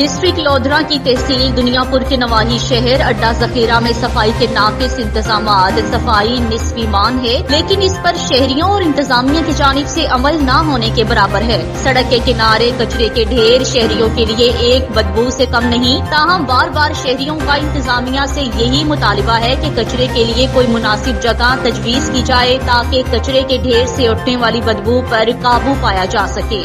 District lodhra की तहसील दुनियापुर के नवाही शहर अड्डा जखीरा में सफाई के नाकिस इंतजाम। सफाई निस्फीमान है, लेकिन इस पर शहरियों और इंतजामिया की जानिब से अमल न होने के बराबर है। सड़क के किनारे कचरे के ढेर शहरियों के लिए एक बदबू से कम नहीं। ताहम बार बार शहरियों का इंतजामिया से यही मुतालिबा है कि कचरे के लिए कोई मुनासिब जगह तजवीज की जाए ताकि कचरे के ढेर से उठने वाली बदबू पर काबू पाया जा सके।